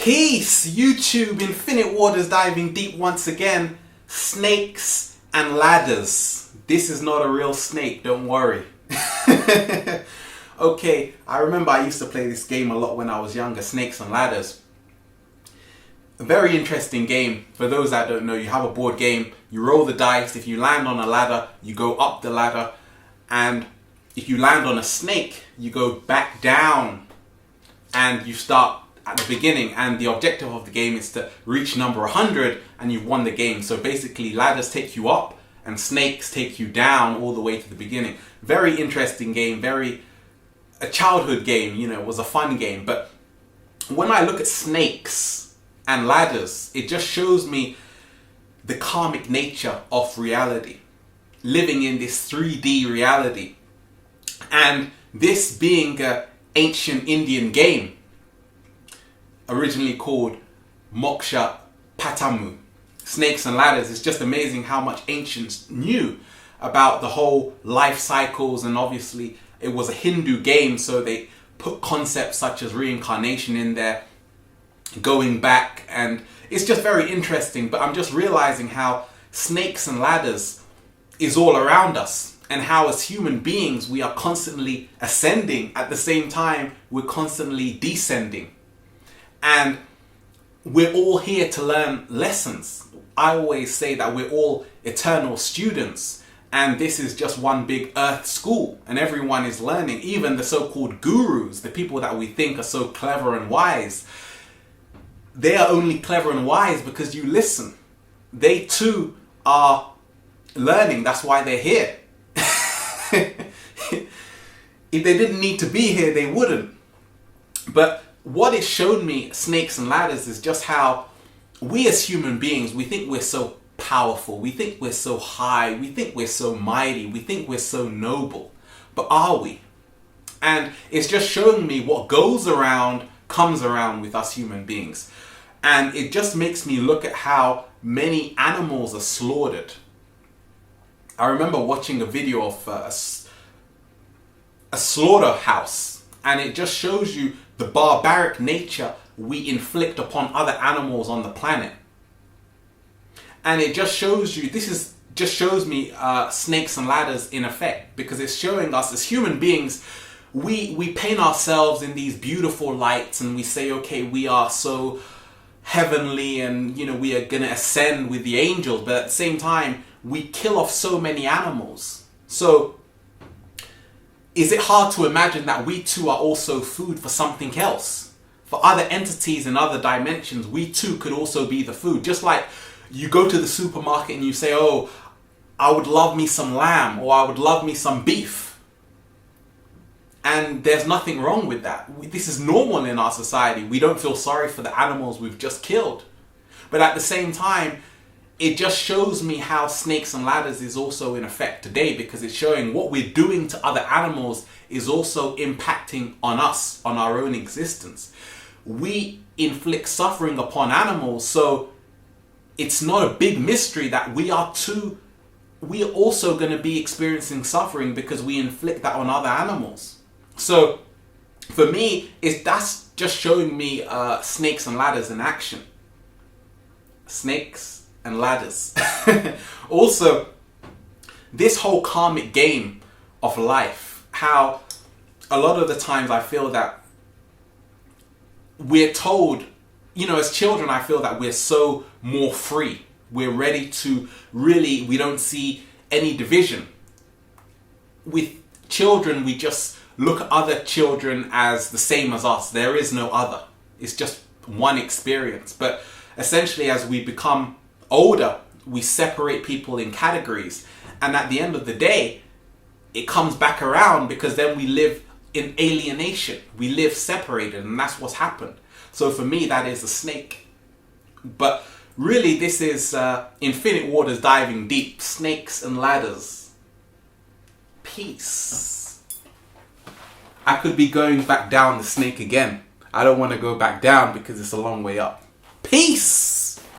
Peace, YouTube, Infinite Waters diving deep once again. Snakes and ladders. This is not a real snake, don't worry. Okay, I remember I used to play this game a lot when I was younger, Snakes and Ladders. A very interesting game. For those that don't know, you have a board game, you roll the dice, if you land on a ladder, you go up the ladder, and if you land on a snake, you go back down and you start at the beginning, and the objective of the game is to reach number 100 and you've won the game. So basically ladders take you up and snakes take you down all the way to the beginning. Very interesting game, a childhood game, you know, it was a fun game. But when I look at snakes and ladders, it just shows me the karmic nature of reality, living in this 3D reality. And this being an ancient Indian game, originally called Moksha Patamu, Snakes and Ladders, it's just amazing how much ancients knew about the whole life cycles. And obviously it was a Hindu game, so they put concepts such as reincarnation in there, going back, and it's just very interesting. But I'm just realizing how snakes and ladders is all around us, and how as human beings we are constantly ascending, at the same time we're constantly descending. And we're all here to learn lessons. I always say that we're all eternal students, and this is just one big earth school, and everyone is learning. Even the so-called gurus, the people that we think are so clever and wise, they are only clever and wise because you listen. They too are learning, that's why they're here. If they didn't need to be here, they wouldn't. But what it's shown me, Snakes and Ladders, is just how we as human beings, we think we're so powerful, we think we're so high, we think we're so mighty, we think we're so noble. But are we? And it's just showing me what goes around comes around with us human beings. And it just makes me look at how many animals are slaughtered. I remember watching a video of a slaughterhouse, and it just shows you the barbaric nature we inflict upon other animals on the planet. And it just shows you, just shows me Snakes and Ladders in effect, because it's showing us as human beings, we paint ourselves in these beautiful lights and we say, okay, we are so heavenly and, you know, we are going to ascend with the angels, but at the same time we kill off so many animals. So is it hard to imagine that we too are also food for something else? For other entities in other dimensions, we too could also be the food. Just like you go to the supermarket and you say, oh, I would love me some lamb, or I would love me some beef. And there's nothing wrong with that. This is normal in our society. We don't feel sorry for the animals we've just killed. But at the same time, it just shows me how Snakes and Ladders is also in effect today, because it's showing what we're doing to other animals is also impacting on us, on our own existence. We inflict suffering upon animals, so it's not a big mystery that we are also going to be experiencing suffering because we inflict that on other animals. So for me, that's just showing me Snakes and Ladders in action. Snakes and ladders. Also, this whole karmic game of life, how a lot of the times I feel that we're told, you know, as children, I feel that we're so more free. We're ready to really, we don't see any division. With children, we just look at other children as the same as us. There is no other. It's just one experience. But essentially, as we become older, we separate people in categories, and at the end of the day it comes back around, because then we live in alienation, we live separated, and that's what's happened. So for me, that is a snake. But really, this is Infinite Waters diving deep, Snakes and Ladders. Peace. I could be going back down the snake again. I don't want to go back down because it's a long way up. Peace.